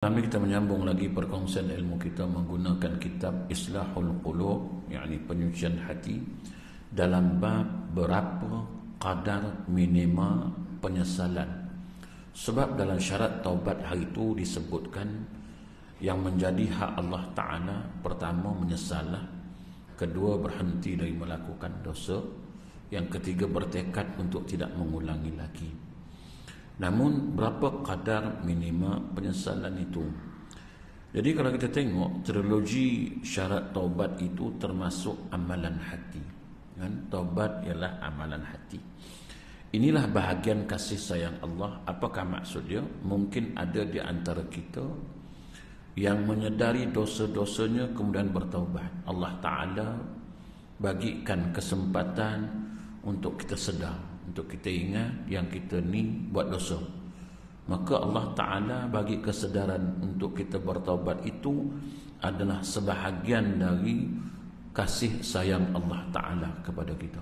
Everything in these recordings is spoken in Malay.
Kami kita menyambung lagi perkongsian ilmu kita menggunakan kitab Islahul Qulub, yakni penyucian hati, dalam bab berapa kadar minima penyesalan. Sebab dalam syarat taubat hari itu disebutkan yang menjadi hak Allah Ta'ala, pertama menyesalah, kedua berhenti dari melakukan dosa, yang ketiga bertekad untuk tidak mengulangi lagi. Namun berapa kadar minima penyesalan itu? Jadi kalau kita tengok trilogi syarat taubat itu termasuk amalan hati, kan? Taubat ialah amalan hati. Inilah bahagian kasih sayang Allah. Apakah maksudnya? Mungkin ada di antara kita yang menyedari dosa-dosanya kemudian bertaubat. Allah Ta'ala bagikan kesempatan untuk kita sedar, untuk kita ingat yang kita ni buat dosa. Maka Allah Ta'ala bagi kesedaran untuk kita bertaubat itu adalah sebahagian dari kasih sayang Allah Ta'ala kepada kita.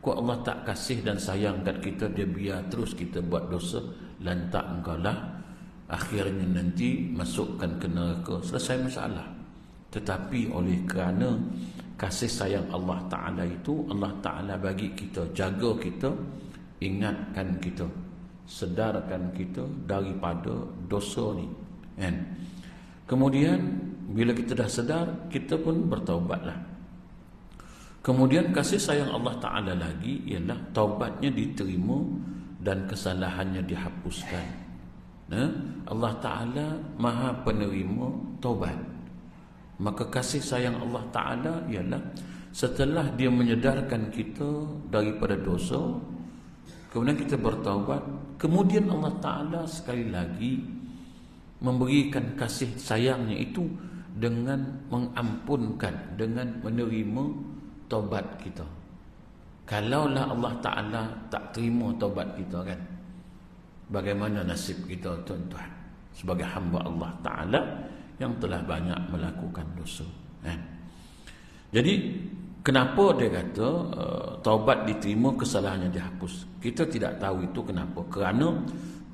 Kau Allah tak kasih dan sayang kat kita, dia biar terus kita buat dosa, lantak engkau lah, akhirnya nanti masukkan ke neraka, selesai masalah. Tetapi oleh kerana kasih sayang Allah Ta'ala itu, Allah Ta'ala bagi kita, jaga kita, ingatkan kita, sedarkan kita daripada dosa ni, kan? Kemudian bila kita dah sedar, kita pun bertaubatlah. Kemudian kasih sayang Allah Ta'ala lagi ialah taubatnya diterima dan kesalahannya dihapuskan. Allah Ta'ala Maha penerima taubat. Maka kasih sayang Allah Ta'ala ialah setelah dia menyedarkan kita daripada dosa, kemudian kita bertaubat, kemudian Allah Ta'ala sekali lagi memberikan kasih sayangnya itu dengan mengampunkan, dengan menerima taubat kita. Kalaulah Allah Ta'ala tak terima taubat kita, kan, bagaimana nasib kita, tuan-tuan, sebagai hamba Allah Ta'ala yang telah banyak melakukan dosa, kan? Jadi kenapa dia kata taubat diterima, kesalahannya dihapus? Kita tidak tahu itu kenapa. Kerana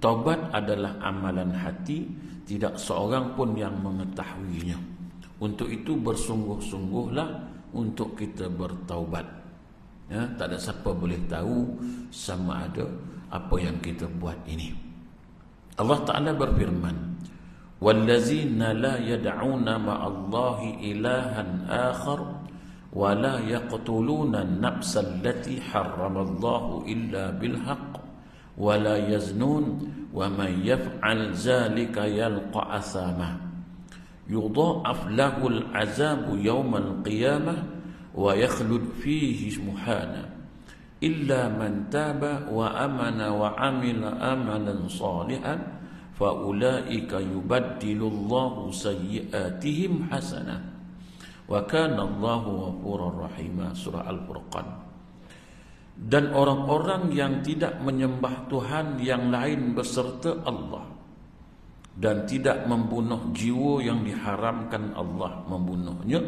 taubat adalah amalan hati, tidak seorang pun yang mengetahuinya. Untuk itu bersungguh-sungguhlah untuk kita bertaubat, ya, tak ada siapa boleh tahu sama ada apa yang kita buat ini. Allah Ta'ala berfirman, وَالَّذِينَ لَا يَدْعُونَ مَعَ اللَّهِ إِلَهًا آخَرَ وَلَا يَقْتُلُونَ النَّفْسَ الَّتِي حَرَّمَ اللَّهُ إِلَّا بِالْحَقِّ وَلَا يَزْنُونَ وَمَنْ يَفْعَلْ ذَلِكَ يَلْقَ أَثَامًا يُضَاعَفْ لَهُ الْعَذَابُ يَوْمَ الْقِيَامَةِ وَيَخْلُدْ فِيهِ مُهَانًا إِلَّا مَنْ تَابَ وَآمَنَ وَعَمِلَ عَمَلًا صَالِحًا فَأُولَئِكَ يُبَدِّلُ اللَّهُ سَيِّئَاتِهِمْ حَسَنَةً وَكَانَ اللَّهُ غَفُورًا رَحِيمًا. Surah Al-Furqan. Dan orang-orang yang tidak menyembah Tuhan yang lain beserta Allah, dan tidak membunuh jiwa yang diharamkan Allah membunuhnya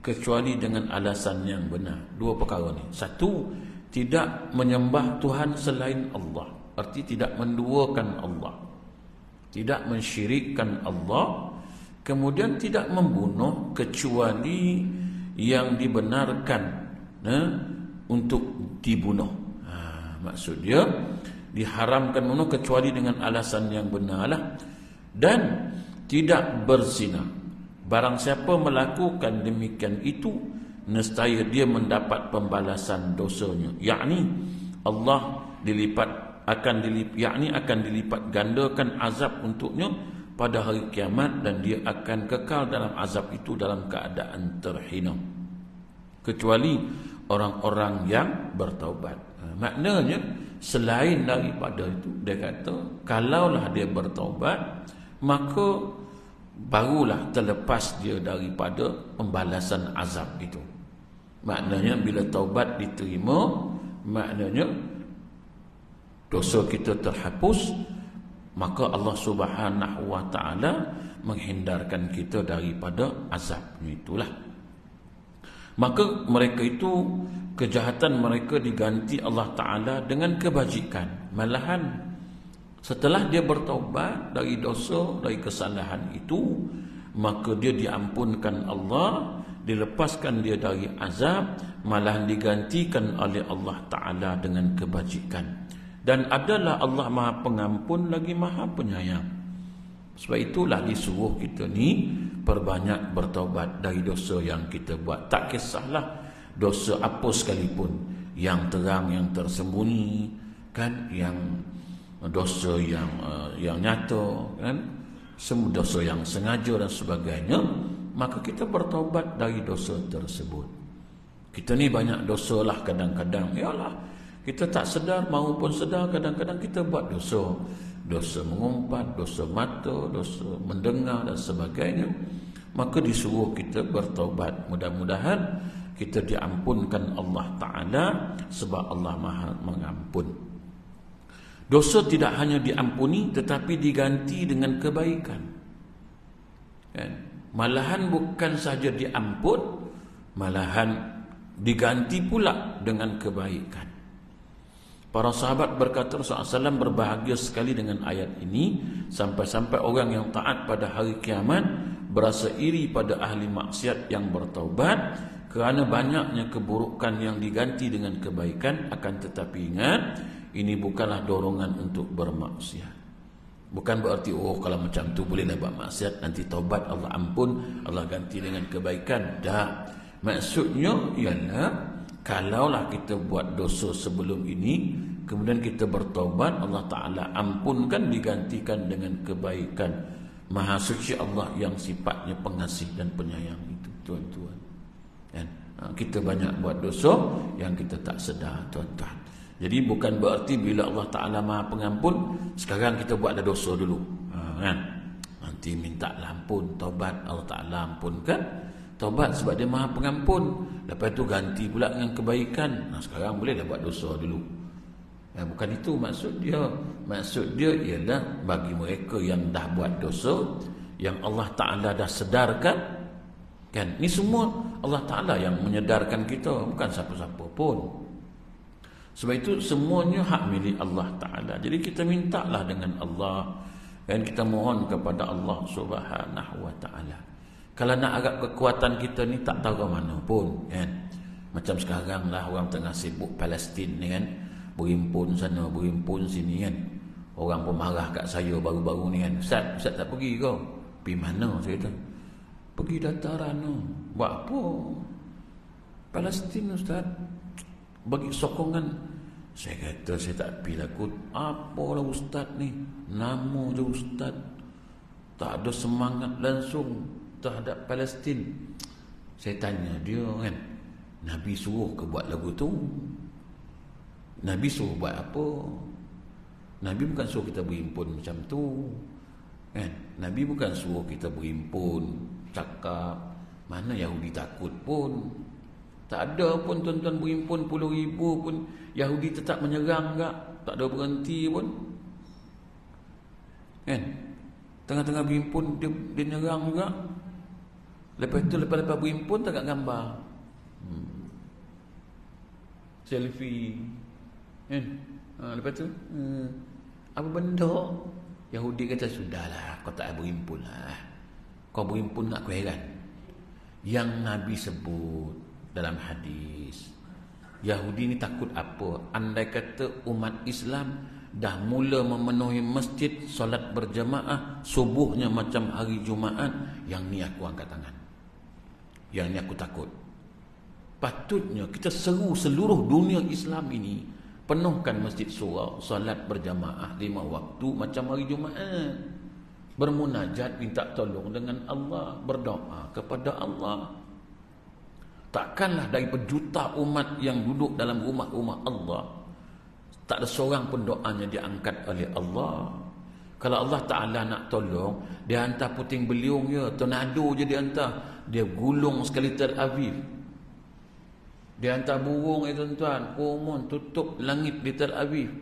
kecuali dengan alasan yang benar. Dua perkara ni. Satu, tidak menyembah Tuhan selain Allah, arti tidak menduakan Allah, tidak mensyirikkan Allah. Kemudian tidak membunuh kecuali yang dibenarkan untuk dibunuh. Maksud dia diharamkan membunuh kecuali dengan alasan yang benarlah. Dan tidak berzina. Barang siapa melakukan demikian itu, nescaya dia mendapat pembalasan dosanya, yakni Allah akan dilipat gandakan azab untuknya pada hari kiamat, dan dia akan kekal dalam azab itu dalam keadaan terhina, kecuali orang-orang yang bertaubat. Maknanya selain daripada itu, dia kata kalaulah dia bertaubat, maka barulah terlepas dia daripada pembalasan azab itu. Maknanya bila taubat diterima, maknanya dosa kita terhapus, maka Allah Subhanahu wa Ta'ala menghindarkan kita daripada azab. Itulah. Maka mereka itu, kejahatan mereka diganti Allah Ta'ala dengan kebajikan. Malahan Setelah dia bertaubat dari dosa, dari kesalahan itu, maka dia diampunkan Allah, dilepaskan dia dari azab, malah digantikan oleh Allah Ta'ala dengan kebajikan. Dan adalah Allah Maha Pengampun lagi Maha Penyayang. Sebab itulah disuruh kita ni perbanyak bertaubat dari dosa yang kita buat. Tak kisahlah dosa apa sekalipun, yang terang, yang tersembunyi, kan, yang dosa yang nyata, kan, semua dosa yang sengaja dan sebagainya, maka kita bertaubat dari dosa tersebut. Kita ni banyak dosa lah kadang-kadang. Yalah, kita tak sedar maupun sedar kadang-kadang kita buat dosa. Dosa mengumpat, dosa mata, dosa mendengar dan sebagainya. Maka disuruh kita bertaubat. Mudah-mudahan kita diampunkan Allah Ta'ala, sebab Allah Maha Mengampun. Dosa tidak hanya diampuni tetapi diganti dengan kebaikan. Malahan bukan saja diampun, malahan diganti pula dengan kebaikan. Para sahabat berkata Rasulullah SAW berbahagia sekali dengan ayat ini, sampai-sampai orang yang taat pada hari kiamat berasa iri pada ahli maksiat yang bertaubat kerana banyaknya keburukan yang diganti dengan kebaikan. Akan tetapi ingat, ini bukanlah dorongan untuk bermaksiat. Bukan berarti kalau macam tu bolehlah buat maksiat, nanti taubat Allah ampun, Allah ganti dengan kebaikan. Tak. Maksudnya ialah, kalaulah kita buat dosa sebelum ini, kemudian kita bertaubat, Allah Ta'ala ampunkan, digantikan dengan kebaikan. Maha suci Allah yang sifatnya pengasih dan penyayang itu, tuan-tuan. Kita banyak buat dosa yang kita tak sedar, tuan-tuan. Jadi bukan berarti bila Allah Ta'ala Maha Pengampun, sekarang kita buat dah dosa dulu, kan? Nanti minta ampun, taubat, Allah Ta'ala ampunkan. Taubat sebab dia Maha Pengampun, lepas tu ganti pula dengan kebaikan. Sekarang boleh dah buat dosa dulu. Bukan itu maksud dia. Maksud dia ialah bagi mereka yang dah buat dosa, yang Allah Ta'ala dah sedarkan, kan? Ni semua Allah Ta'ala yang menyedarkan kita, bukan siapa-siapa pun. Sebab itu semuanya hak milik Allah Ta'ala. Jadi kita mintalah dengan Allah, dan kita mohon kepada Allah Subhanahu Wa Ta'ala. Kalau nak agak kekuatan kita ni tak tahu ke mana pun, kan? Macam sekarang lah orang tengah sibuk Palestin ni, kan? Berimpun sana, berimpun sini, kan? Orang pun marah kat saya baru-baru ni, kan? Ustaz tak pergi kau? Pergi mana? Saya kata, pergi dataran tu. Buat apa? Palestin, Ustaz. Bagi sokongan. Saya kata, saya tak pergi lah kot. Apalah Ustaz ni? Nama je Ustaz. Tak ada semangat langsung terhadap Palestin. Saya tanya dia, kan, Nabi suruh ke buat lagu tu? Nabi suruh buat apa? Nabi bukan suruh kita berimpun macam tu, kan? Nabi bukan suruh kita berimpun, cakap. Mana Yahudi takut pun. Tak ada pun tuan-tuan berimpun puluh ribu pun Yahudi tetap menyerang tak? Tak ada berhenti pun, kan? Tengah-tengah berimpun dia nyerang juga. Lepas tu lepas berimpun tak kat gambar selfie, kan? Lepas tu apa benda? Yahudi kata, sudahlah, kau tak berimpun lah. Kau berimpun nak aku heran. Yang Nabi sebut dalam hadis, Yahudi ni takut apa? Andai kata umat Islam dah mula memenuhi masjid, solat berjamaah, subuhnya macam hari Jumaat, yang ni aku angkat tangan, yang ni aku takut. Patutnya kita seru seluruh dunia Islam ini, penuhkan masjid surau, solat berjamaah 5 waktu macam hari Jumaat, bermunajat, minta tolong dengan Allah, berdoa kepada Allah. Takkanlah dari berjuta umat yang duduk dalam rumah-rumah Allah, tak ada seorang pun doanya diangkat oleh Allah. Kalau Allah Ta'ala nak tolong, dia hantar puting beliung je, tornado je dia hantar. Dia gulung sekali Tel Aviv. Dia hantar burung, tuan-tuan, komun tutup langit di Tel Aviv.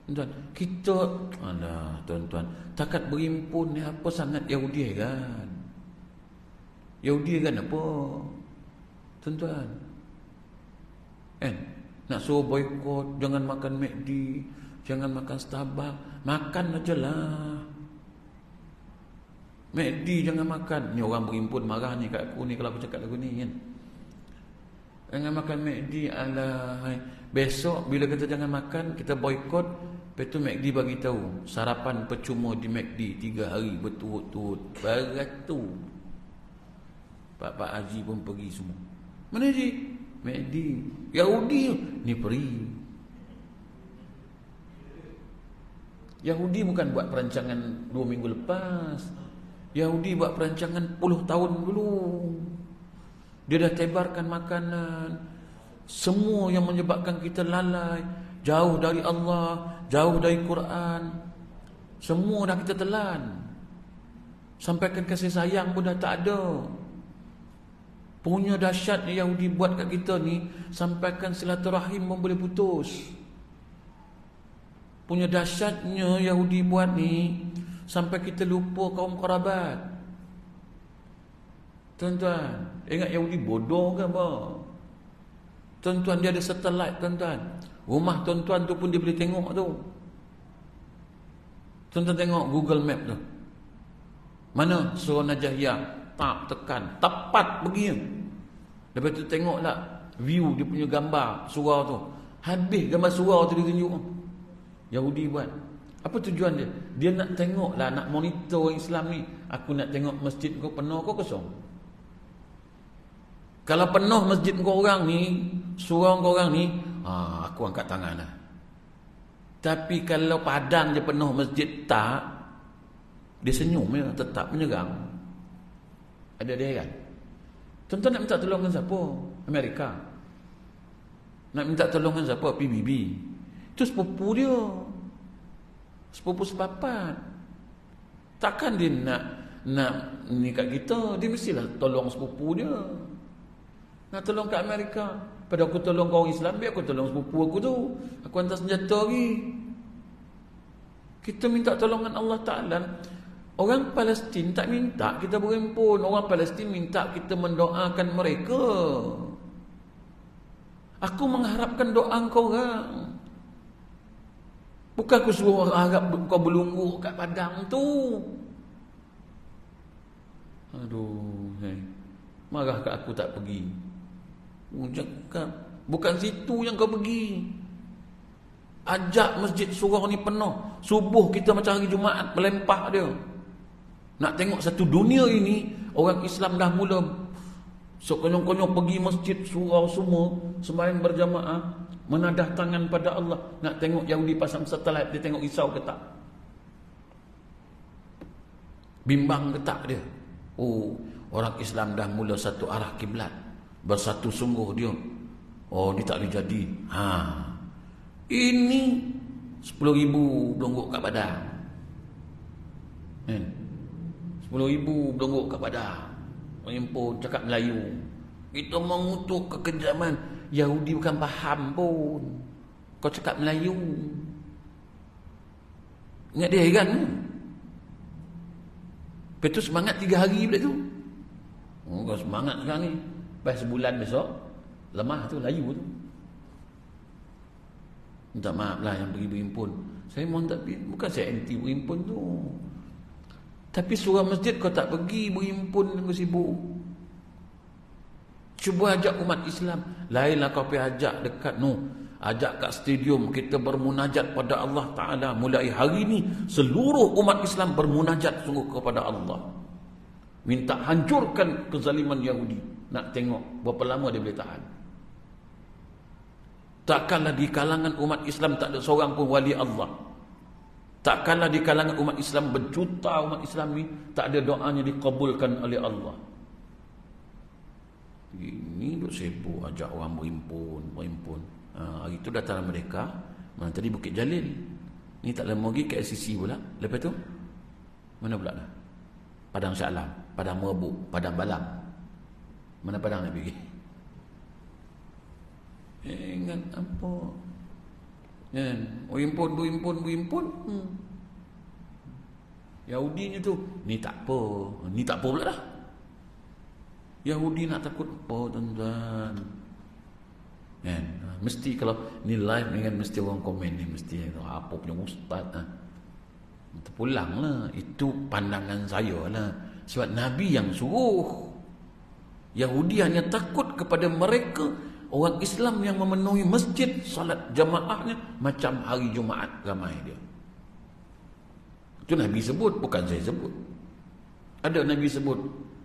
Tuan, kita, alah tuan-tuan, takat berimpun ni apa sangat Yahudi, kan? Yahudi kan apa, tuan-tuan, kan? Nak suruh boykot, jangan makan McD, Jangan makan Starbucks. Makan aja lah. McD jangan makan. Ni orang berimpun marah ni kat aku ni kalau aku cakap lagu ni kan. Jangan makan McD. Alah, besok bila kita jangan makan, kita boykot. Lepas tu McD bagi tahu sarapan percuma di McD 3 hari berturut-turut. Beratus. Pak Haji pun pergi semua. Mana Haji? McD. Yahudi ni free. Yahudi bukan buat perancangan 2 minggu lepas. Yahudi buat perancangan puluh tahun dulu. Dia dah tebarkan makanan. Semua yang menyebabkan kita lalai, jauh dari Allah, jauh dari Quran, semua dah kita telan. Sampaikan kasih sayang pun dah tak ada. Punya dahsyat Yahudi buat kat kita ni, sampaikan silaturahim pun boleh putus. Punya dahsyatnya Yahudi buat ni, sampai kita lupa kaum kerabat. Tuan-tuan, ingat Yahudi bodoh ke apa? Tuan-tuan, dia ada satellite tuan-tuan. Rumah tuan-tuan tu pun dia boleh tengok tu. Tuan-tuan tengok Google Map tu. Mana surau Najahiyah? Tak, tekan, tepat pergi. Lepas tu tengoklah view dia punya gambar surau tu. Habis gambar surau tu dia tunjuk. Yahudi buat. Apa tujuan dia? Dia nak tengoklah, nak monitor Islam ni. Aku nak tengok masjid kau penuh kau kosong. Kalau penuh masjid kau orang ni, surau kau orang ni, aku angkat tangan lah. Tapi kalau padang je penuh masjid tak, dia senyum je, tetap menyerang. Ada dia kan? Tuan-tuan nak minta tolongan siapa? Amerika. Nak minta tolongan siapa? PBB. Itu sepupu dia. Sepupu sepapat. Takkan dia nak ni kat kita. Dia mestilah tolong sepupu dia. Nak tolong kat Amerika. Pada aku tolong kau orang Islam, biar aku tolong sepupu aku tu. Aku hantar senjata lagi. Kita minta tolongan Allah Ta'ala. Orang Palestin tak minta kita berhimpun. Orang Palestin minta kita mendoakan mereka. Aku mengharapkan doa kau orang. Bukan aku suruh harap kau berlunggu kat padang tu. Aduh, marah kat aku tak pergi. Cakap, bukan situ yang kau pergi. Ajak masjid surau ni penuh. Subuh kita macam hari Jumaat melempah dia. Nak tengok satu dunia ini, orang Islam dah mula sekonyong-konyong pergi masjid surau semua, sembahyang berjamaah, menadah tangan pada Allah. Nak tengok Yahudi pasang satelit, dia tengok risau ke tak? Bimbang ke tak dia? Oh, orang Islam dah mula satu arah kiblat, bersatu sungguh dia. Oh, dia tak boleh jadi. Ini 10,000 belonggok kat badan. 10,000 belonggok kat badan. Mengimpun cakap Melayu. Kita mengutuk kekejaman. Yahudi bukan faham pun. Kau cakap Melayu. Ingat dia kan? Lepas tu semangat 3 hari pula tu. Kau semangat sekarang ni. Lepas sebulan besok, lemah tu, layu tu. Minta maaf lah yang pergi berhimpun. Saya mohon tak pergi. Bukan saya anti berhimpun tu. Tapi surau masjid kau tak pergi berhimpun, kau sibuk. Cuba ajak umat Islam. Lainlah kau pergi ajak dekat ajak kat stadium kita bermunajat pada Allah Ta'ala. Mulai hari ini seluruh umat Islam bermunajat sungguh kepada Allah. Minta hancurkan kezaliman Yahudi. Nak tengok berapa lama dia boleh tahan. Takkanlah di kalangan umat Islam tak ada seorang pun wali Allah. Takkanlah di kalangan umat Islam, berjuta umat Islam ni, tak ada doanya dikabulkan oleh Allah. Ini duk sibuk ajak orang berhimpun. Hari tu datang mereka. Mana tadi Bukit Jalil. Ni tak lama lagi KLCC pula. Lepas tu mana pula dah? Padang Shah Alam, Padang Merbuk, Padang Balam. Mana padang nak pergi? Ingat apa? Berhimpun. Yahudinya tu, ni tak apa pula dah. Yahudi nak takut apa tuan-tuan? Mesti kalau ni live ni kan mesti orang komen ni, mesti apa punya ustaz terpulanglah. Itu pandangan saya lah. Sebab Nabi yang suruh. Yahudi hanya takut kepada mereka orang Islam yang memenuhi masjid salat jamaahnya macam hari Jumaat ramai dia. Itu Nabi sebut, bukan saya sebut. Ada Nabi sebut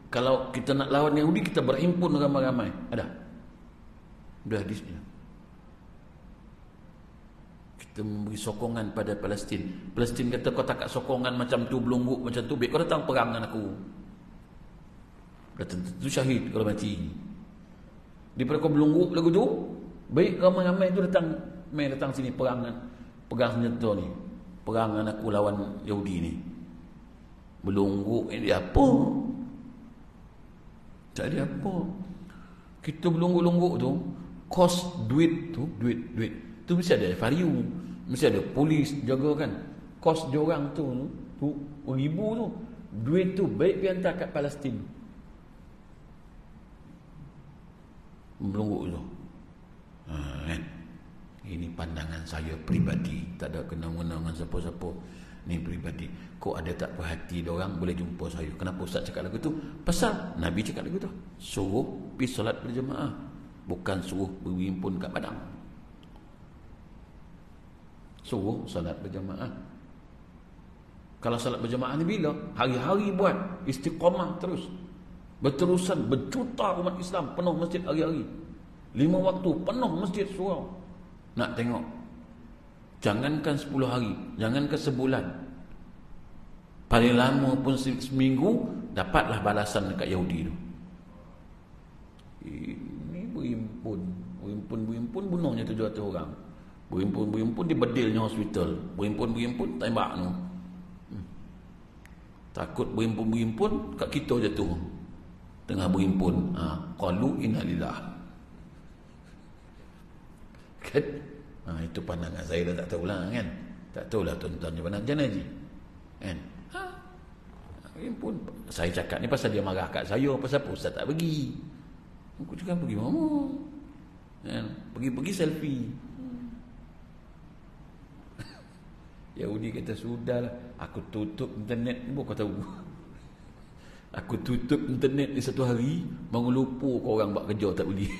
kalau kita nak lawan Yahudi kita berhimpun ramai-ramai. Ada hadisnya. Kita memberi sokongan pada Palestin. Palestin kata kau tak sokongan macam tu, belungguk macam tu, baik kau datang perang dengan aku. Kata tu syahid kalau mati. Daripada kau belungguk lagu tu, baik ramai-ramai tu datang sini perang senjata ni. Perang dengan aku lawan Yahudi ni. Belungguk ini apa? Tak ada apa. Kita belungguk-lungguk tu, kos duit tu mesti ada FRU, mesti ada polis jaga kan. Kos diorang tu ribu tu, duit tu baik dihantar kat Palestin. Belungguk tu. Kan? Ini pandangan saya peribadi, tak ada kena-mena dengan siapa-siapa. Ni peribadi. Kok ada tak perhati diorang boleh jumpa saya. Kenapa Ustaz cakap lagu tu? Pasal Nabi cakap lagu tu. Suruh pergi solat berjemaah, bukan suruh berhimpun kat padang. Suruh solat berjemaah. Kalau solat berjemaah ni bila? Hari-hari buat, istiqamah terus. Berterusan, berjuta umat Islam penuh masjid hari-hari. 5 waktu penuh masjid surau. Nak tengok. Jangankan 10 hari, jangankan sebulan. Paling lama pun seminggu, dapatlah balasan dekat Yahudi tu. Ini berhimpun bunuhnya 700 orang. Berhimpun dibedilnya hospital. Berhimpun tembak tu. Takut berhimpun kat kita jatuh. Tengah berhimpun. Qalu inna lillah. Kan? Itu pandangan saya dah tak tahulah kan. Tak tahulah tuan-tuan macam mana Haji. Kan? Berhimpun. Saya cakap ni pasal dia marah kat saya. Pasal apa Ustaz tak pergi? Aku cakap pergi mana? Kan? Pergi selfie. Yahudi kata sudahlah, aku tutup internet ni, kau tahu. Aku tutup internet ni 1 hari, bangun lupa kau orang buat kerja tak boleh.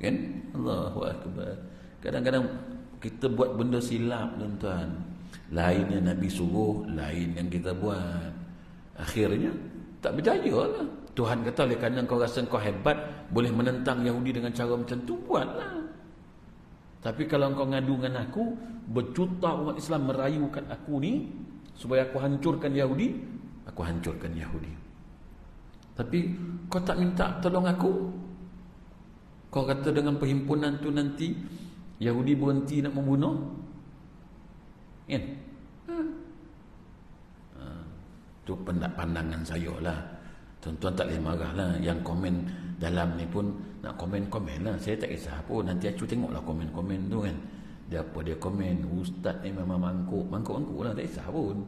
Kan? Allahu Akbar. Kadang-kadang kita buat benda silap tuan-tuan. Lain yang Nabi suruh, lain yang kita buat. Akhirnya tak berjaya lah. Tuhan kata oleh kerana kau rasa kau hebat, boleh menentang Yahudi dengan cara macam tu, buatlah. Tapi kalau kau ngadu dengan aku, berjuta umat Islam merayukan aku ni supaya aku hancurkan Yahudi, aku hancurkan Yahudi. Tapi kau tak minta tolong aku. Kau kata dengan perhimpunan tu nanti Yahudi berhenti nak membunuh. Kan? Itu pandangan saya lah. Tuan-tuan tak boleh marah lah. Yang komen dalam ni pun nak komen-komen lah. Saya tak kisah pun. Nanti aku tengoklah komen-komen tu kan. Dia apa dia komen, ustaz ni memang mangkuk lah, tak kisah pun.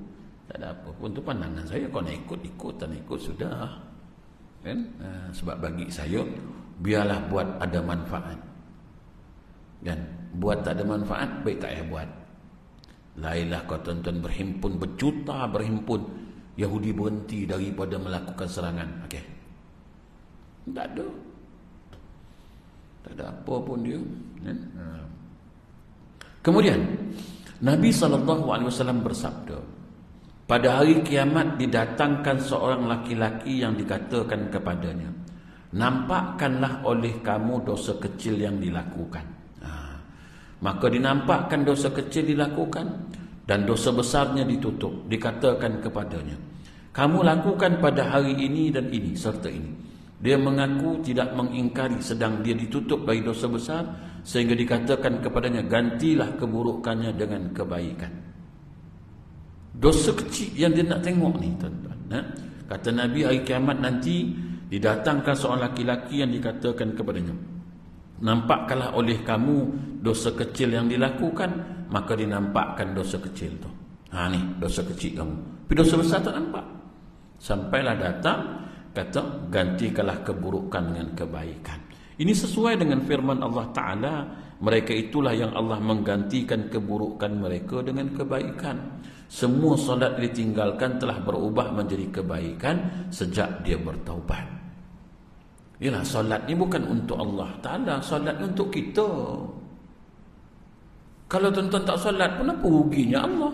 Tak ada apa pun. Tu pandangan saya. Kau nak ikut, tak nak ikut sudah. Kan? Sebab bagi saya, biarlah buat ada manfaat. Dan buat tak ada manfaat, baik tak payah buat. Lainlah kau tuan-tuan berhimpun, berjuta berhimpun, Yahudi berhenti daripada melakukan serangan. Okey. Tak ada apa pun dia. Kan? Kemudian Nabi SAW bersabda, pada hari kiamat didatangkan seorang laki-laki yang dikatakan kepadanya, nampakkanlah oleh kamu dosa kecil yang dilakukan. Maka dinampakkan dosa kecil dilakukan dan dosa besarnya ditutup. Dikatakan kepadanya, kamu lakukan pada hari ini dan ini serta ini. Dia mengaku tidak mengingkari, sedang dia ditutup dari dosa besar, sehingga dikatakan kepadanya, gantilah keburukannya dengan kebaikan. Dosa kecil yang dia nak tengok ni tuan-tuan. Kata Nabi, hari kiamat nanti didatangkan seorang laki-laki yang dikatakan kepadanya, nampakkanlah oleh kamu dosa kecil yang dilakukan, maka dinampakkan dosa kecil tu. Ni dosa kecil kamu, tapi dosa besar tak nampak. Sampailah datang, kata gantikanlah keburukan dengan kebaikan. Ini sesuai dengan firman Allah Ta'ala, mereka itulah yang Allah menggantikan keburukan mereka dengan kebaikan. Semua solat ditinggalkan telah berubah menjadi kebaikan sejak dia bertaubat. Yalah, solat ni bukan untuk Allah Ta'ala, solat ni untuk kita. Kalau tuan-tuan tak solat pun apa ruginya Allah?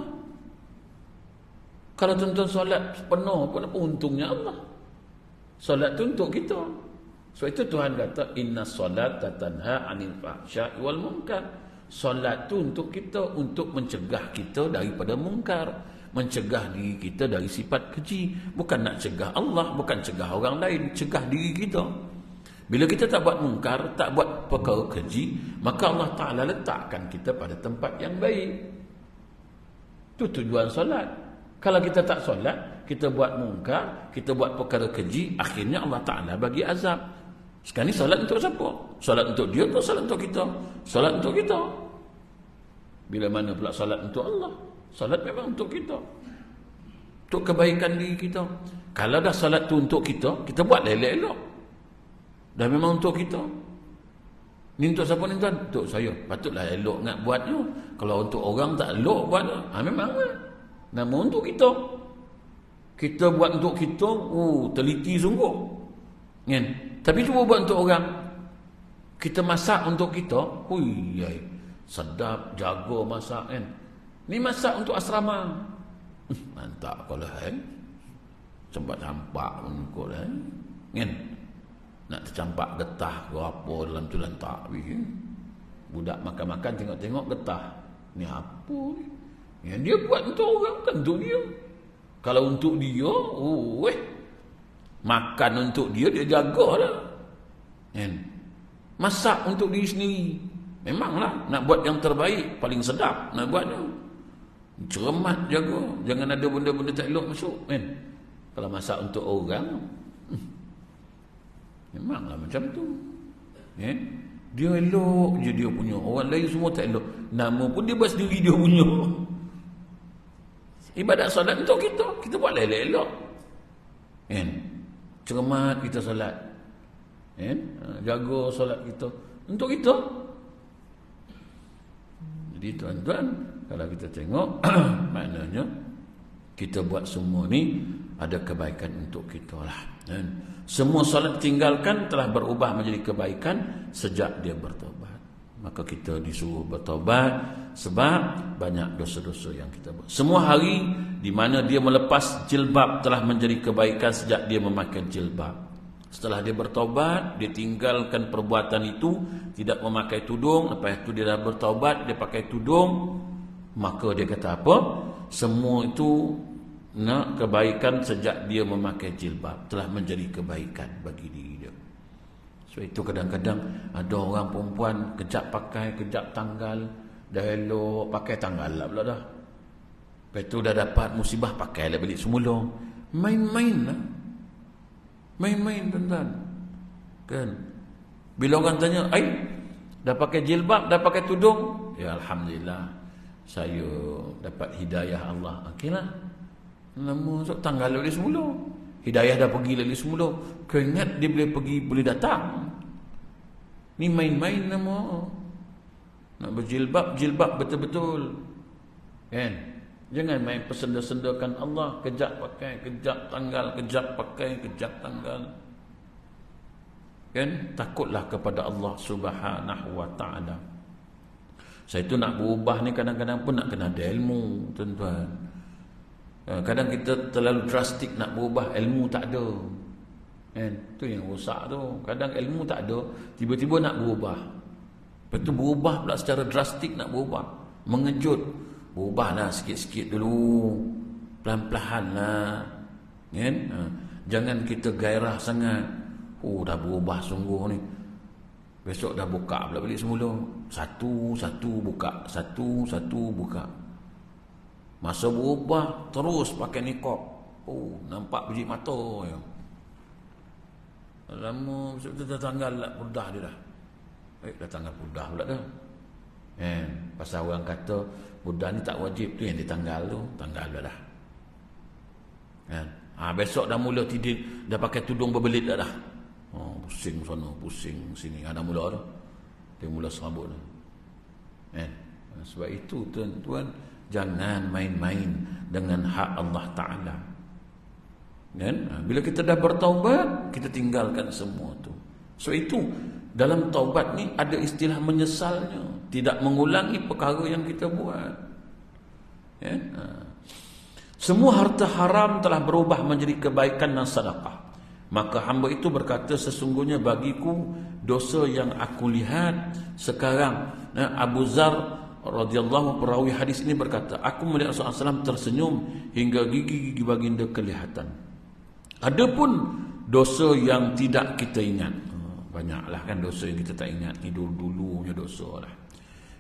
Kalau tuan-tuan solat penuh pun apa untungnya Allah? Solat tu untuk kita. Sebab itu Tuhan kata inna solata tanha 'anil fahsya'i wal munkar. Solat tu untuk kita, untuk mencegah kita daripada mungkar, mencegah diri kita dari sifat keji. Bukan nak cegah Allah, bukan cegah orang lain, cegah diri kita. Bila kita tak buat mungkar, tak buat perkara keji, maka Allah Ta'ala letakkan kita pada tempat yang baik. Itu tujuan solat. Kalau kita tak solat, kita buat mungkar, kita buat perkara keji, akhirnya Allah Ta'ala bagi azab. Sekarang ni solat untuk siapa? Solat untuk dia atau solat untuk kita? Solat untuk kita. Bila mana pula solat untuk Allah? Solat memang untuk kita, untuk kebaikan diri kita. Kalau dah solat tu untuk kita, kita buat elok-elok. Dah memang untuk kita. Ni untuk siapa ni tuan? Untuk saya. Patutlah elok nak buatnya. Kalau untuk orang tak elok buatnya, memang nama untuk kita. Kita buat untuk kita, teliti sungguh. Kan? Tapi cuba buat untuk orang. Kita masak untuk kita, sedap, jaga masak kan. Ni masak untuk asrama. Mantap kalau sempat campak pun kot kan. Nak tercampak getah ke apa dalam tu lantak. Budak makan-makan tengok-tengok getah. Ni apa ni? Yang dia buat untuk orang, bukan untuk dia. Kalau untuk dia, makan untuk dia, dia jagalah. Kan? Masak untuk diri sendiri. Memanglah nak buat yang terbaik, paling sedap nak buatnya. Cermat jaga, jangan ada benda-benda tak elok masuk kan. Kalau masak untuk orang, memanglah macam tu. Kan? Dia elok je dia punya, orang lain semua tak elok. Nama pun dia buat sendiri dia punya. Ibadat solat untuk kita, kita buat elok-elok. Kan? Cermat kita solat. Kan? Jaga solat kita untuk kita. Jadi tuan-tuan, kalau kita tengok maknanya kita buat semua ni ada kebaikan untuk kita lah. Semua solat tinggalkan telah berubah menjadi kebaikan sejak dia bertobat. Maka kita disuruh bertobat sebab banyak dosa-dosa yang kita buat. Semua hari di mana dia melepas jilbab telah menjadi kebaikan sejak dia memakai jilbab. Setelah dia bertobat, dia tinggalkan perbuatan itu, tidak memakai tudung. Lepas itu dia dah bertobat, dia pakai tudung. Maka dia kata apa? Semua itu nak kebaikan sejak dia memakai jilbab, telah menjadi kebaikan bagi diri dia. Sebab itu kadang-kadang ada orang perempuan kejap pakai, kejap tanggal, dah elok pakai tanggal lah pula dah. Lepas itu dah dapat musibah, pakai lah balik semula. Main-main lah. Main-main tuan-tuan. Kan? Bila orang tanya, dah pakai jilbab, dah pakai tudung? Ya Alhamdulillah, saya dapat hidayah Allah. Okeylah. Lama so, tanggal lagi semula. Hidayah dah pergi lagi semula. Kau ingat dia boleh pergi, boleh datang. Ni main-main nama. Nak berjilbab, jilbab betul-betul. Kan? Jangan main persenda-sendakan Allah. Kejap pakai, kejap tanggal, kejap pakai, kejap tanggal. Kan? Takutlah kepada Allah Subhanahu wa ta'ala. Saya tu nak berubah ni kadang-kadang pun nak kena ada ilmu, tuan-tuan. Kadang kita terlalu drastik nak berubah, ilmu tak ada. Kan? Tu yang rosak tu. Kadang ilmu tak ada, tiba-tiba nak berubah. Lepas tu berubah pula secara drastik, nak berubah, mengejut. Berubahlah sikit-sikit dulu, pelan-pelan lah. Kan? Jangan kita gairah sangat. Dah berubah sungguh ni, besok dah buka pula balik semula. Satu-satu buka, satu-satu buka. Masa berubah terus pakai nikab. Nampak biji mata ya. Lama besok tu dah tanggal lah purdah dia dah. Dah tanggal purdah pula dah. Pasal orang kata purdah ni tak wajib, tu yang ditanggal tu, tanggal pula dah. Besok dah mula tidur, dah pakai tudung berbelit dah. pusing sana, pusing sini. Ada mula dah. Dia mula serabut dah. Sebab itu tuan-tuan, jangan main-main dengan hak Allah Ta'ala. Bila kita dah bertaubat, kita tinggalkan semua tu. So itu, dalam taubat ni ada istilah menyesalnya, tidak mengulangi perkara yang kita buat. Semua harta haram telah berubah menjadi kebaikan dan sedekah. Maka hamba itu berkata, sesungguhnya bagiku dosa yang aku lihat sekarang. Abu Zar radhiyallahu perawi hadis ini berkata, aku melihat Rasulullah SAW tersenyum hingga gigi-gigi baginda kelihatan. Adapun dosa yang tidak kita ingat, banyaklah kan dosa yang kita tak ingat ni, dulu-dulunya dosa lah.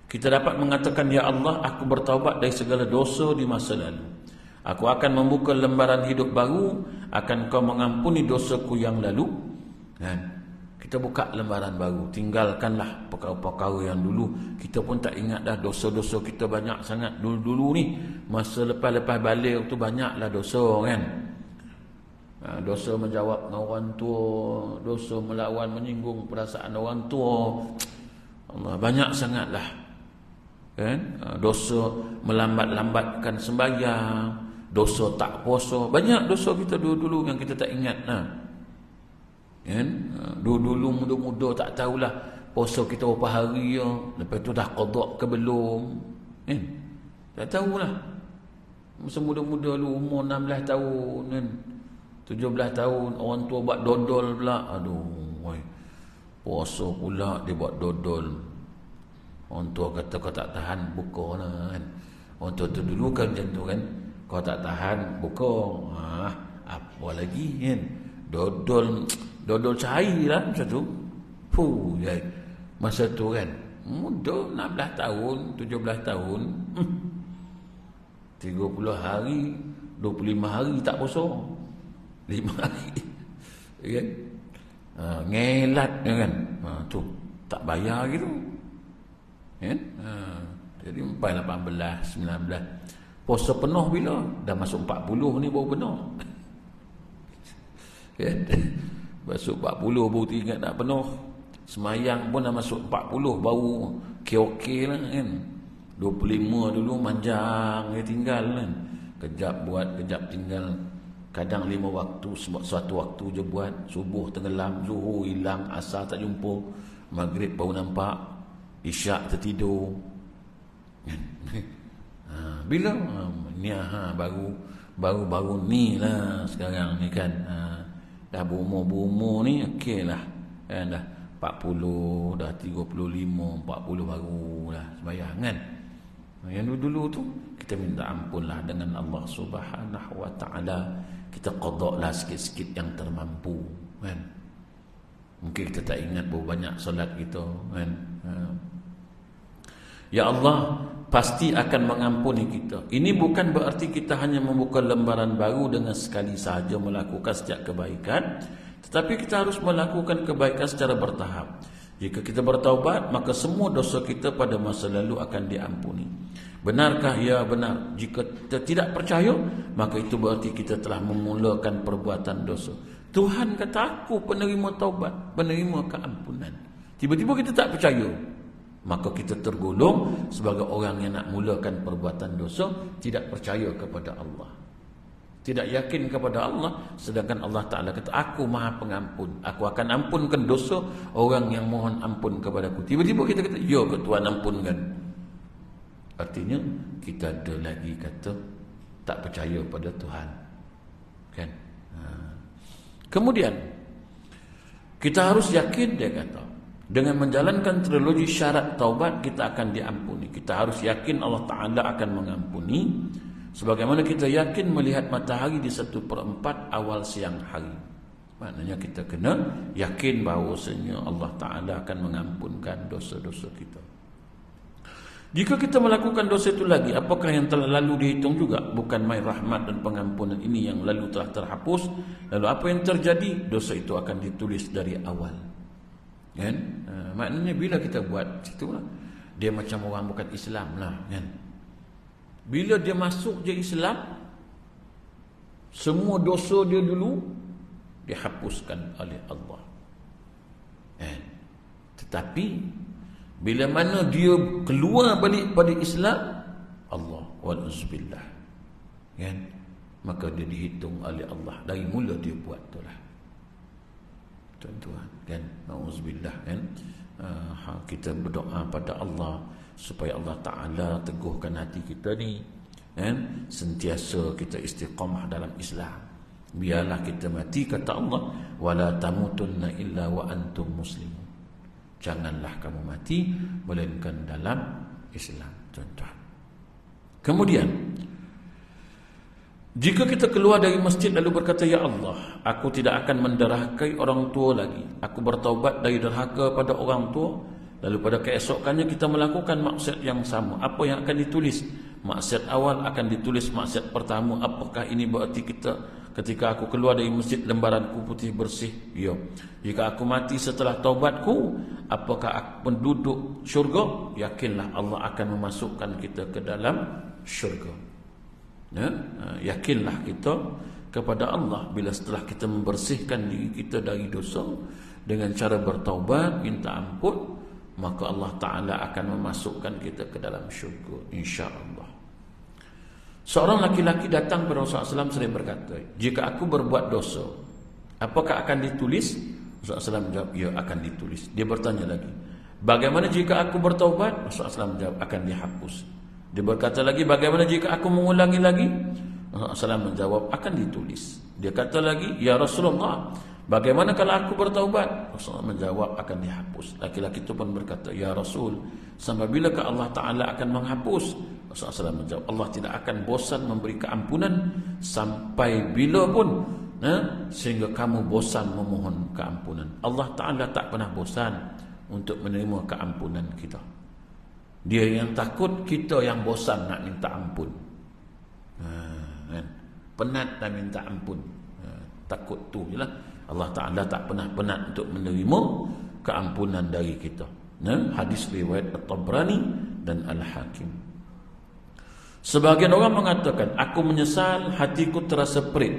Kita dapat mengatakan, ya Allah, aku bertaubat dari segala dosa di masa lalu. Aku akan membuka lembaran hidup baru, akan kau mengampuni dosaku yang lalu. Kita buka lembaran baru, tinggalkanlah perkara-perkara yang dulu. Kita pun tak ingat dah dosa-dosa kita banyak sangat dulu-dulu ni. Masa lepas-lepas balik tu banyaklah dosa kan. Dosa menjawab dengan orang tua, dosa melawan menyinggung perasaan orang tua. Allah, banyak sangatlah. Dosa melambat-lambatkan sembahyang, dosa tak puasa. Banyak dosa kita dulu-dulu yang kita tak ingat. Dulu-dulu muda-muda tak tahulah puasa kita berapa hari ya. Lepas tu dah qada ke belum, tak tahulah. Masa muda-muda lu umur 16 tahun 17 tahun, orang tua buat dodol pula. Aduh, puasa pula dia buat dodol. Orang tua kata kau tak tahan, buka lah kan. Orang tua tu dulu kan macam tu kan, kau tak tahan, buka. Apa lagi kan, dodol cair lah macam tu. Masa tu kan muda, 16 tahun 17 tahun, 30 hari 25 hari tak puasa, 5 hari kan, ngelat kan. Tu tak bayar gitu kan. Jadi 18, 19 puasa penuh bila? Dah masuk 40 ni baru penuh kan. Masuk 40 baru ingat nak penuh. Semayang pun dah masuk 40 baru okey lah kan. 25 dulu manjang dia tinggal kan. Kejap buat, kejap tinggal. Kadang 5 waktu, suatu waktu je buat. Subuh tenggelam, zuhur hilang, asar tak jumpa, maghrib baru nampak, isyak tertidur. Bila ni baru ni lah sekarang ni kan. Dah berumur ni okey lah kan, dah 40, dah 35, 40 baru lah sembahyang kan. Yang dulu tu kita minta ampun lah dengan Allah Subhanahu wa ta'ala. Kita qada lah sikit-sikit yang termampu kan. Mungkin kita tak ingat berapa banyak solat kita kan. Ya Allah pasti akan mengampuni kita. Ini bukan berarti kita hanya membuka lembaran baru dengan sekali sahaja melakukan setiap kebaikan, tetapi kita harus melakukan kebaikan secara bertahap. Jika kita bertaubat, maka semua dosa kita pada masa lalu akan diampuni. Benarkah? Ya benar. Jika kita tidak percaya, maka itu berarti kita telah memulakan perbuatan dosa. Tuhan kata, aku penerima taubat, penerima keampunan. Tiba-tiba kita tak percaya, maka kita tergolong sebagai orang yang nak mulakan perbuatan dosa, tidak percaya kepada Allah, tidak yakin kepada Allah. Sedangkan Allah Ta'ala kata, aku maha pengampun, aku akan ampunkan dosa orang yang mohon ampun kepadaku. Tiba-tiba kita kata, ya ke Tuhan ampunkan. Artinya kita ada lagi kata tak percaya pada Tuhan kan. Kemudian kita harus yakin, dia kata, dengan menjalankan trilogi syarat taubat kita akan diampuni. Kita harus yakin Allah Ta'ala akan mengampuni, sebagaimana kita yakin melihat matahari di 1/4 awal siang hari. Maknanya kita kena yakin bahawasanya Allah Ta'ala akan mengampunkan dosa-dosa kita. Jika kita melakukan dosa itu lagi, apakah yang telah lalu dihitung juga? Bukan main rahmat dan pengampunan ini yang lalu telah terhapus. Lalu apa yang terjadi? Dosa itu akan ditulis dari awal kan? Maknanya bila kita buat situlah, dia macam orang bukan Islam lah kan. Bila dia masuk je Islam, semua dosa dia dulu dihapuskan oleh Allah. Eh, tetapi bila mana dia keluar balik pada Islam, Allah wa'azubillah, kan, maka dia dihitung oleh Allah dari mula dia buat tu lah, tuan-tuan, kan, na'udzubillah, kan. Kita berdoa pada Allah supaya Allah Ta'ala teguhkan hati kita ni, kan, sentiasa kita istiqamah dalam Islam. Biarlah kita mati, kata Allah, wala tamutunna illa wa antum muslimun. Janganlah kamu mati melainkan dalam Islam, tuan-tuan. Kemudian, jika kita keluar dari masjid lalu berkata, ya Allah, aku tidak akan menderhakai orang tua lagi, aku bertaubat dari derhaka pada orang tua, lalu pada keesokannya kita melakukan maksiat yang sama, apa yang akan ditulis? Maksiat awal akan ditulis maksiat pertama. Apakah ini berarti kita ketika aku keluar dari masjid lembaranku putih bersih? Ya. Jika aku mati setelah taubatku, apakah aku penduduk syurga? Yakinlah Allah akan memasukkan kita ke dalam syurga. Ya? Yakinlah kita kepada Allah bila setelah kita membersihkan diri kita dari dosa dengan cara bertaubat, minta ampun, maka Allah Ta'ala akan memasukkan kita ke dalam syurga, insya-Allah. Seorang laki-laki datang kepada Rasulullah SAW sering berkata, jika aku berbuat dosa, apakah akan ditulis? Rasulullah SAW menjawab, ya, akan ditulis. Dia bertanya lagi, bagaimana jika aku bertaubat? Rasulullah SAW menjawab, akan dihapus. Dia berkata lagi, bagaimana jika aku mengulangi lagi? Rasulullah SAW menjawab, akan ditulis. Dia kata lagi, ya Rasulullah, bagaimana kalau aku bertaubat? Rasulullah menjawab, akan dihapus. Laki-laki itu pun berkata, ya Rasul, sampai bilakah Allah Ta'ala akan menghapus? Rasulullah SAW menjawab, Allah tidak akan bosan memberi keampunan sampai bila pun, sehingga kamu bosan memohon keampunan. Allah Ta'ala tak pernah bosan untuk menerima keampunan kita. Dia yang takut, kita yang bosan nak minta ampun. Penat nak minta ampun. Takut tu je lah. Allah Ta'ala tak pernah penat untuk menerima keampunan dari kita. Hadis riwayat At-Tabrani dan Al-Hakim. Sebahagian orang mengatakan, aku menyesal, hatiku terasa perit,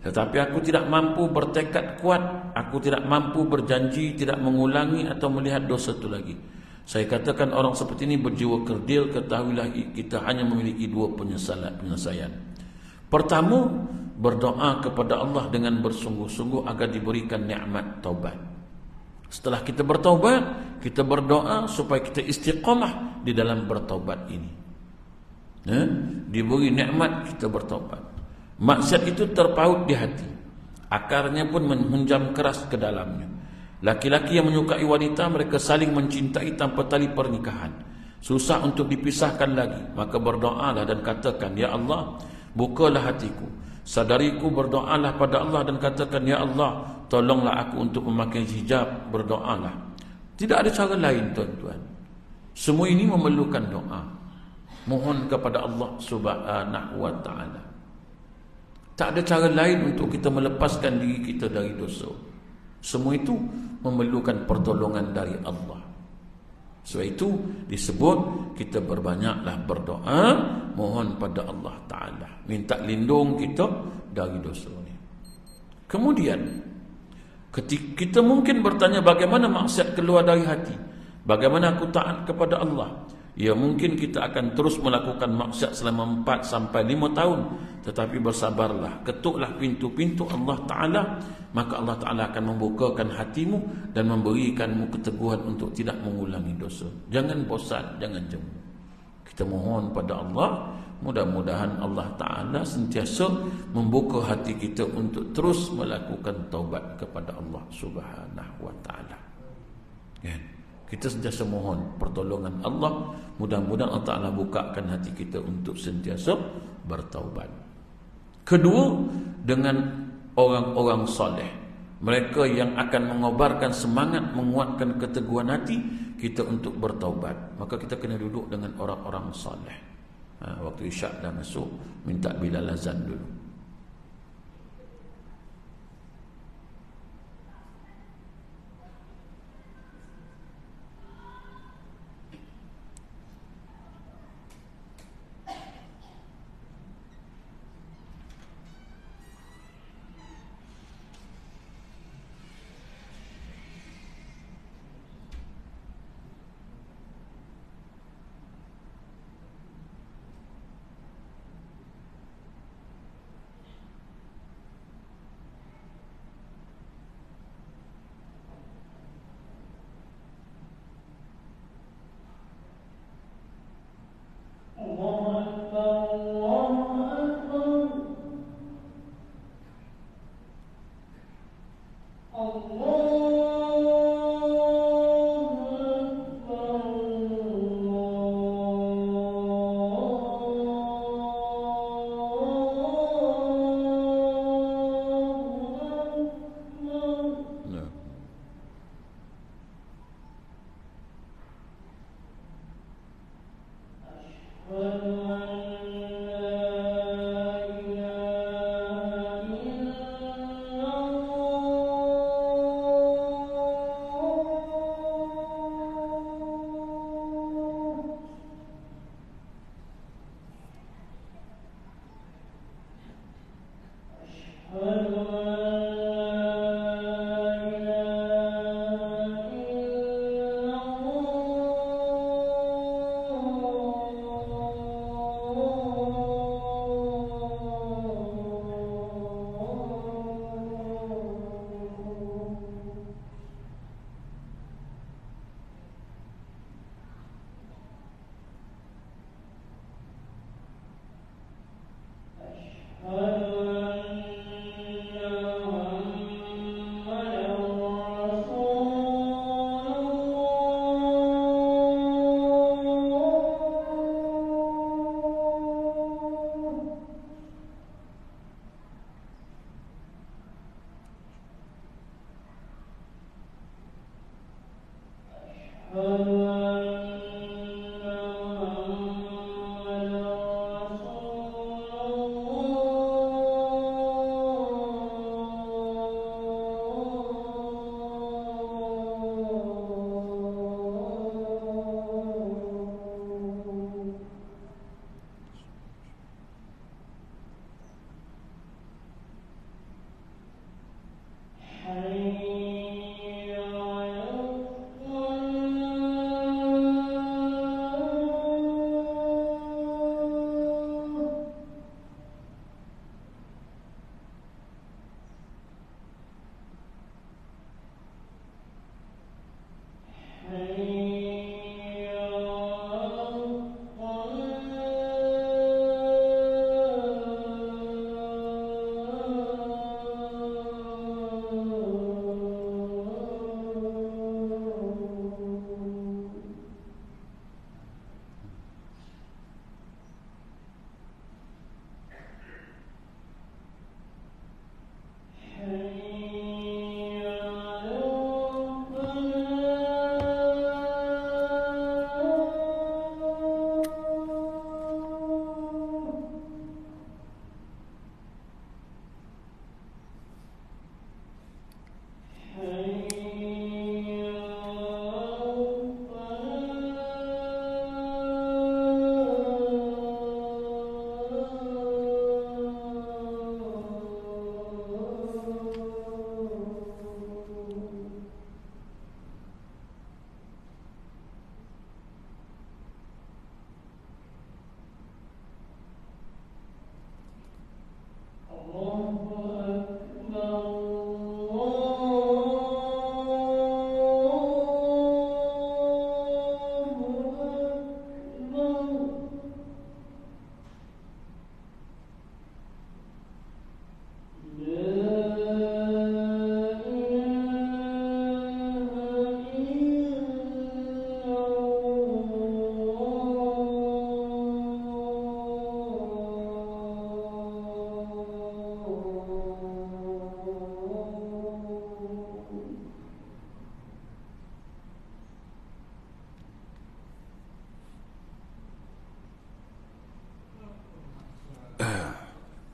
tetapi aku tidak mampu bertekad kuat, aku tidak mampu berjanji tidak mengulangi atau melihat dosa itu lagi. Saya katakan orang seperti ini berjiwa kerdil, ketahuilah kita hanya memiliki dua penyelesaian. Pertama, berdoa kepada Allah dengan bersungguh-sungguh agar diberikan nikmat taubat. Setelah kita bertaubat, kita berdoa supaya kita istiqamah di dalam bertaubat ini. Diberi nikmat kita bertaubat. Maksiat itu terpaut di hati, akarnya pun menghunjam keras ke dalamnya. Laki-laki yang menyukai wanita, mereka saling mencintai tanpa tali pernikahan, susah untuk dipisahkan lagi. Maka berdoalah dan katakan, ya Allah, bukalah hatiku, sadariku, berdoalah pada Allah dan katakan, ya Allah, tolonglah aku untuk memakai hijab. Berdoalah. Tidak ada cara lain, tuan-tuan. Semua ini memerlukan doa. Mohon kepada Allah Subhanahu wa Ta'ala. Tak ada cara lain untuk kita melepaskan diri kita dari dosa. Semua itu memerlukan pertolongan dari Allah. Sebab itu disebut kita berbanyaklah berdoa, mohon pada Allah Ta'ala, minta lindung kita dari dosa ini. Kemudian ketika kita mungkin bertanya, bagaimana maksiat keluar dari hati? Bagaimana aku taat kepada Allah? Ya, mungkin kita akan terus melakukan maksiat selama 4 sampai 5 tahun. Tetapi bersabarlah, ketuklah pintu-pintu Allah Ta'ala, maka Allah Ta'ala akan membukakan hatimu dan memberikanmu keteguhan untuk tidak mengulangi dosa. Jangan bosan, jangan jemu. Kita mohon pada Allah, mudah-mudahan Allah Ta'ala sentiasa membuka hati kita untuk terus melakukan taubat kepada Allah Subhanahu wa Ta'ala. Kita sentiasa mohon pertolongan Allah, mudah-mudahan Allah Ta'ala bukakan hati kita untuk sentiasa bertaubat. Kedua, dengan orang-orang soleh, mereka yang akan mengobarkan semangat, menguatkan keteguhan hati kita untuk bertaubat. Maka kita kena duduk dengan orang-orang soleh. Waktu isyak dah masuk, minta Bilal azan dulu.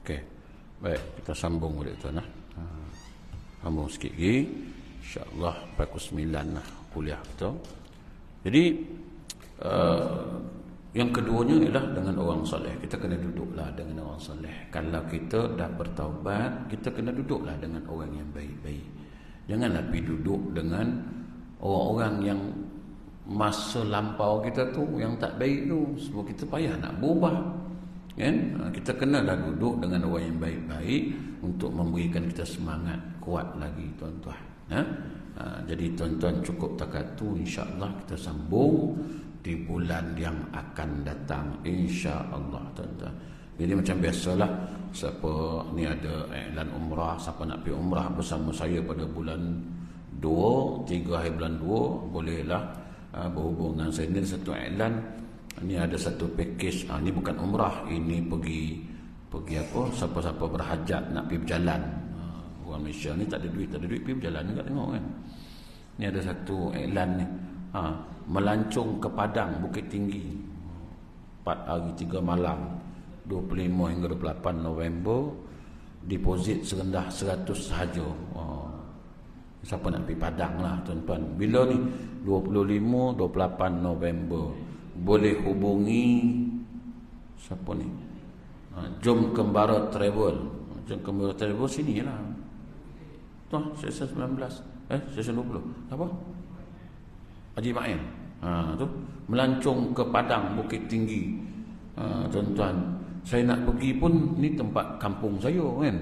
Okey. Baik, kita sambung balik tu nah. Sambung sikit lagi. Insya-Allah pukul 9 lah kuliah kita. Jadi yang keduanya ialah dengan orang soleh. Kita kena duduklah dengan orang soleh. Kalau kita dah bertaubat, kita kena duduklah dengan orang yang baik-baik. Janganlah pergi duduk dengan orang-orang yang masa lampau kita tu yang tak baik tu. Sebab kita payah nak berubah. Kan? Kita kenalah duduk dengan orang yang baik-baik untuk memberikan kita semangat kuat lagi tuan-tuan. Jadi tuan-tuan cukup takat tu, insya-Allah kita sambung di bulan yang akan datang, insya-Allah tuan-tuan. Jadi macam biasalah, siapa ni ada iklan umrah, siapa nak pergi umrah bersama saya pada bulan 2, 3 hari bulan 2, bolehlah berhubung dengan saya. Ini ada satu iklan, ini ada satu package. Ini bukan umrah, ini pergi apa, siapa-siapa berhajat nak pergi berjalan. Orang Malaysia ni tak ada duit pergi berjalan juga, tengok kan. Ini ada satu iklan ni, melancong ke Padang Bukit Tinggi 4 hari 3 malam 25 hingga 28 November, deposit serendah 100 sahaja. Siapa nak pergi Padang lah tuan-tuan. Bila ni? 25, 28 November. Boleh hubungi siapa ni? Jom Kembara Travel. Jom Kembara Travel sini lah. Tuh, sesi 19. Sesi 20. Apa? Haji Main. Tu melancong ke Padang Bukit Tinggi. Tuan-tuan, saya nak pergi pun ni tempat kampung saya kan.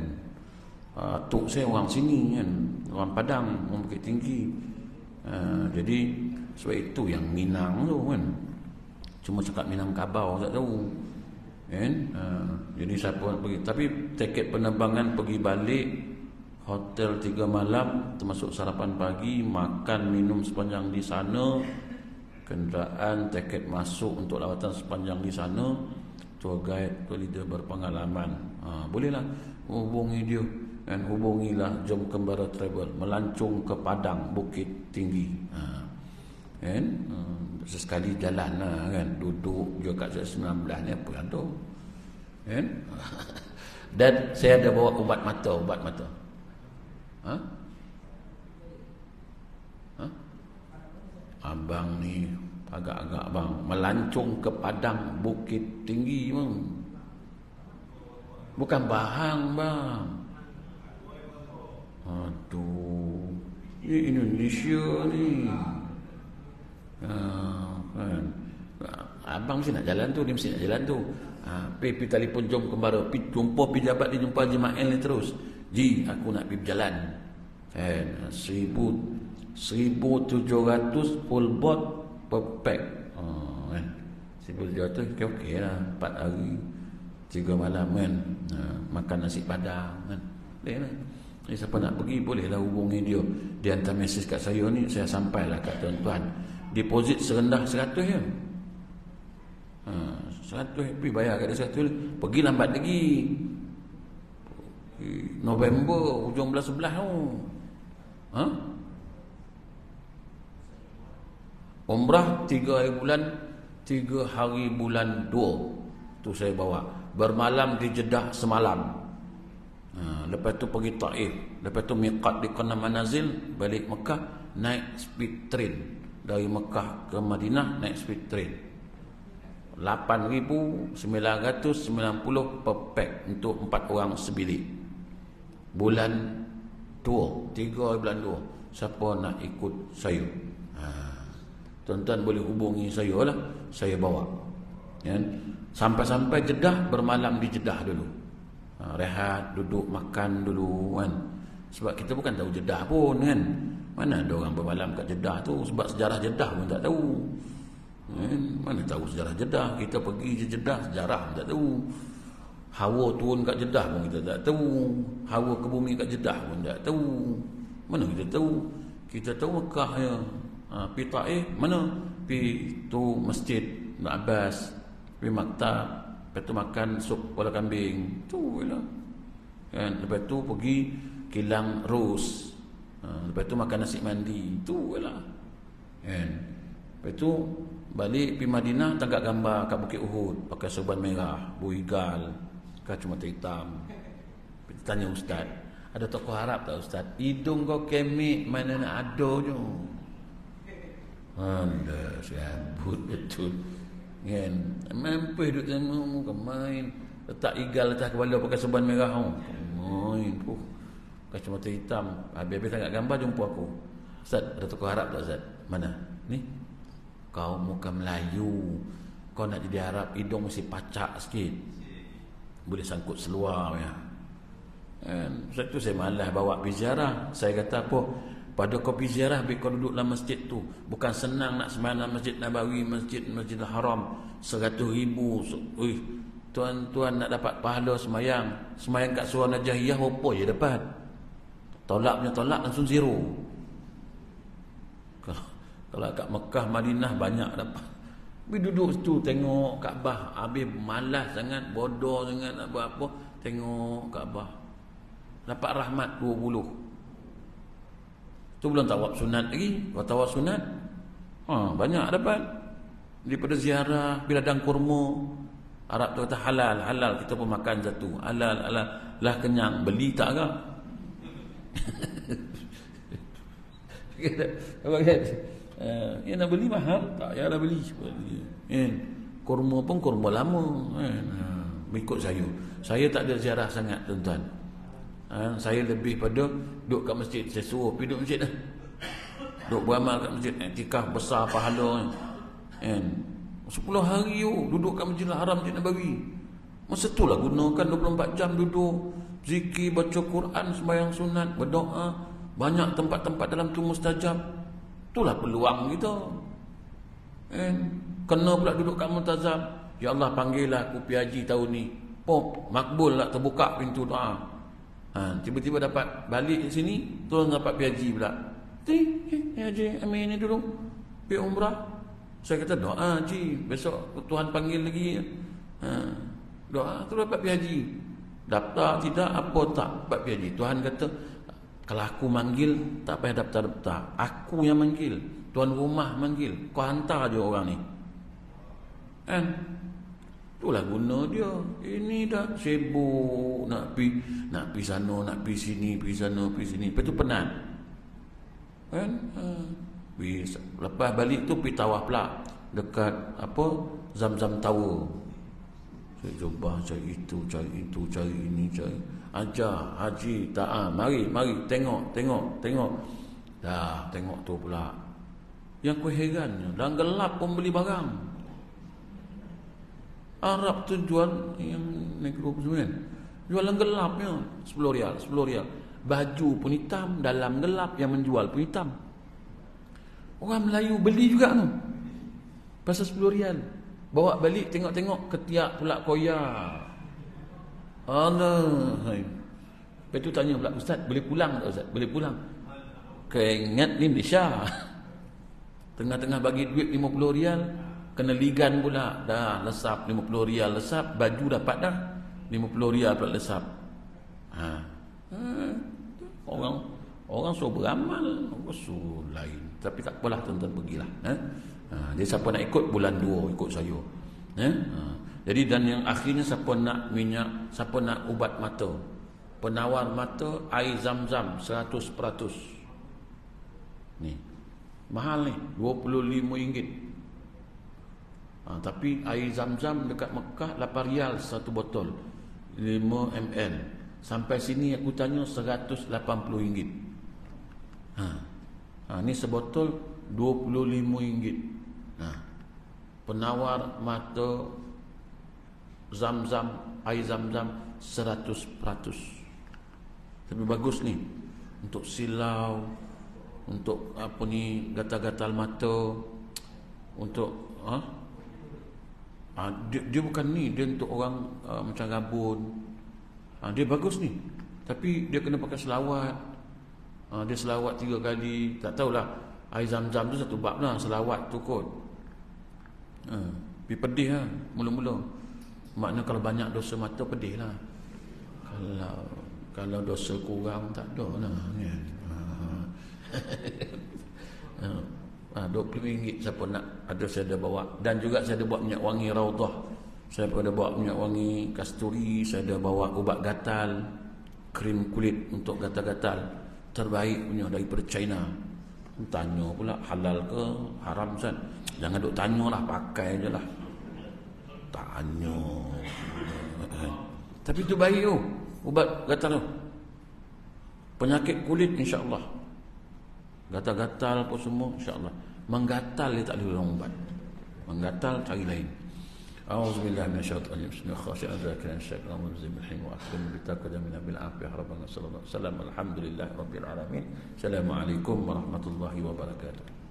Tok saya orang sini kan, orang Padang, orang Bukit Tinggi. Jadi sebab itu yang Minang tu kan. Cuma cakap Minangkabau tak tahu kan. Jadi siapa nak pergi, tapi tiket penerbangan pergi balik, hotel 3 malam termasuk sarapan pagi, makan minum sepanjang di sana, kenderaan, tiket masuk untuk lawatan sepanjang di sana, tour guide, tour leader berpengalaman. Bolehlah hubungi dia dan hubungilah Jom Kembara Travel, melancong ke Padang Bukit Tinggi. Kan? Sesekali jalan lah kan, duduk juga kat 19 ni apa yang tu kan. Dan saya ada bawa ubat mata. Abang ni agak-agak bang, melancong ke Padang Bukit Tinggi bang, bukan Bahang bang. Aduh, ini Indonesia ni. Kan? Abang mesti nak jalan tu, dia mesti nak jalan tu. Pergi telefon Jom Kembara, pergi jumpa pejabat dia, jumpa Haji Mail ni terus. Ji, aku nak pergi berjalan. Kan? 1,700 full board per pack. Kan? 1,700 okey lah, 4 hari 3 malam kan. Makan nasi padang kan. Boleh lah. Jadi siapa nak pergi bolehlah hubungi dia. Dia hantar mesej kat saya ni, saya sampailah kat tuan-tuan. Deposit serendah 100 je. 100 pergi bayar kat dia 100. Pergi lambat lagi. November hujung bulan 11 tu. Umrah 3 hari bulan 2 tu saya bawa. Bermalam di Jeddah semalam. Lepas tu pergi Taif, lepas tu miqat di Qana Manazil, balik Mekah naik speed train dari Mekah ke Madinah, naik speed train 8,990 per pack untuk 4 orang sebilik. Bulan 2, 3 bulan 2. Siapa nak ikut saya? Tuan-tuan boleh hubungi saya lah, saya bawa. Ya? Sampai-sampai Jeddah, bermalam di Jeddah dulu. Rehat, duduk, makan dulu kan. Sebab kita bukan tahu Jeddah pun kan. Mana ada orang bermalam kat Jeddah tu. Sebab sejarah Jeddah pun tak tahu kan? Mana tahu sejarah Jeddah. Kita pergi je Jeddah, sejarah pun tak tahu. Hawa turun kat Jeddah pun kita tak tahu. Hawa ke bumi kat Jeddah pun tak tahu. Mana kita tahu. Kita tahu Mekah ya. Pergi Taif, mana? Pergi tu Masjid Abbas, pergi maktab, lepas tu makan sup kepala kambing. Tu je lah kan. Lepas tu pergi Kilang Ros, lepas tu makan nasi mandi. Tu je lah kan. Lepas tu balik pergi Madinah, tangkap gambar kat Bukit Uhud, pakai serban merah, buigal, kacamata hitam. Tanya ustaz, ada tokoh Arab tak ustaz? Hidung kau kemek, mana nak ada je. Anda sambut betul kan. Mampu duduk tengok muka main, letak igal atas kepala pakai serban merah main. Kacamata hitam. Habis-habis tangkap gambar jumpa aku. Ustaz, ada tokoh Arab tak ustaz? Mana? Ni. Kau muka Melayu, kau nak jadi Arab, hidung mesti pacak sikit, boleh sangkut seluar ya. Sebab tu saya malas bawa pergi ziarah. Saya kata apa? Pada kau pergi ziarah, kau duduk dalam masjid tu. Bukan senang nak sembahyang Masjid Nabawi, Masjidil Haram 100,000. tuan-tuan nak dapat pahala semayang kat surau Najahiyah apa je dapat? Tolak punya tolak langsung zero. Kalau kat Mekah, Madinah banyak dapat. Tapi duduk situ tengok Kaabah, habis malas sangat, bodoh sangat nak buat apa, tengok Kaabah. Dapat rahmat 20. Tu belum tawaf sunat lagi. Kalau tawaf sunat, banyak dapat. Daripada ziarah biladang kurma. Arab tu kata halal, halal, kita pun makan satu. Halal, halal. Lah kenyang, beli tak ke? Apa kata? Ya nak beli mahal tak? Ya nak beli. Kurma pun kurma lama. Ikut saya tak ada ziarah sangat tuan-tuan. Saya lebih pada duduk kat masjid. Saya suruh pergi duduk masjid dah. Duduk beramal kat masjid. Iktikaf besar pahala. 10 hari duduk kat Masjidil Haram, Masjid Nabawi. Masa tu lah gunakan 24 jam duduk. Zikir, baca Quran, sembahyang sunat, berdoa. Banyak tempat-tempat dalam tu mustajab. Itulah peluang kita. Kena pula duduk kat Multazam. Ya Allah, panggillah aku pergi haji tahun ni. Pop, makbul lah, terbuka pintu doa. Tiba-tiba dapat balik ke sini, terus dapat pergi haji pula. Haji, amin ni dulu. Pergi umrah. Saya kata doa haji, besok Tuhan panggil lagi. Doa tu dapat pergi haji. Daftar tidak, apa tak, dapat pergi haji. Tuhan kata, kalau aku manggil, tak payah daftar-daftar. Aku yang manggil. Tuan rumah manggil. Kau hantar je orang ni. Itulah guna dia. Ini dah sibuk. Nak pergi sana, nak pergi sini, pergi sana, pergi sini. Lepas tu penat. Lepas balik tu pergi tawaf pula. Dekat Zam-Zam Tower. Saya cuba cari itu, cari ini, cari. Ajar, haji, mari, tengok. Dah, tengok tu pula. Yang ku herannya, dalam gelap pun beli barang. Arab tu jual yang negro semua. Jualan gelapnya 10 rial. Baju pun hitam, dalam gelap, yang menjual pun hitam. Orang Melayu beli juga tu. Pasal 10 rial. Bawa balik tengok-tengok, ketiak pula koyak. Allah. Lepas tu tanya pula, Ustaz boleh pulang tak Ustaz? Boleh pulang. Keingat ni Malaysia. Tengah-tengah bagi duit 50 rial, kena ligan pula. Dah lesap 50 rial lesap, baju dapat dah. 50 rial pula lesap. Orang suruh beramal, orang suruh lain. Tapi tak apalah, tuan-tuan pergilah. Dia siapa nak ikut bulan 2 ikut saya. Jadi dan yang akhirnya siapa nak minyak, siapa nak ubat mata, penawar mata air Zam-Zam 100%. Ni mahal ni, RM25. Tapi air Zam-Zam dekat Mekah 8 rial satu botol, 5 ml. Sampai sini aku tanya RM180. Ni sebotol RM25. Penawar mata Zam-Zam, air Zam-Zam 100%. Tapi bagus ni untuk silau, untuk gatal-gatal mata, untuk dia bukan ni, dia untuk orang macam rabun. Dia bagus ni. Tapi dia kena pakai selawat. Dia selawat 3 kali. Tak tahulah, air Zam-Zam tu satu bab lah, selawat tu kot. Tapi pedih lah mula-mula. Makna kalau banyak dosa mata, pedih lah. Kalau dosa kurang, tak ada lah. RM20 siapa nak, ada saya ada bawa. Dan juga saya ada buat minyak wangi Raudah. Saya ada bawa minyak wangi kasturi. Saya ada bawa ubat gatal, krim kulit untuk gatal-gatal terbaik punya daripada China. Tanya pula halal ke haram Ustaz? Jangan duk tanya lah, pakai je lah. Tanya. Tapi tu baik tu, ubat gatal tu. Penyakit kulit insya-Allah. Gatal-gatal apa semua insya-Allah. Menggatal dia tak boleh orang ubat. Menggatal cari lain. A'udzubillahi minasyaitonir rajim. Bismillahirrahmanirrahim. Wa akhirna bitaqwa min bil afiyah rabbana sallallahu alaihi wasallam. Alhamdulillahirabbil alamin. Assalamualaikum warahmatullahi wabarakatuh.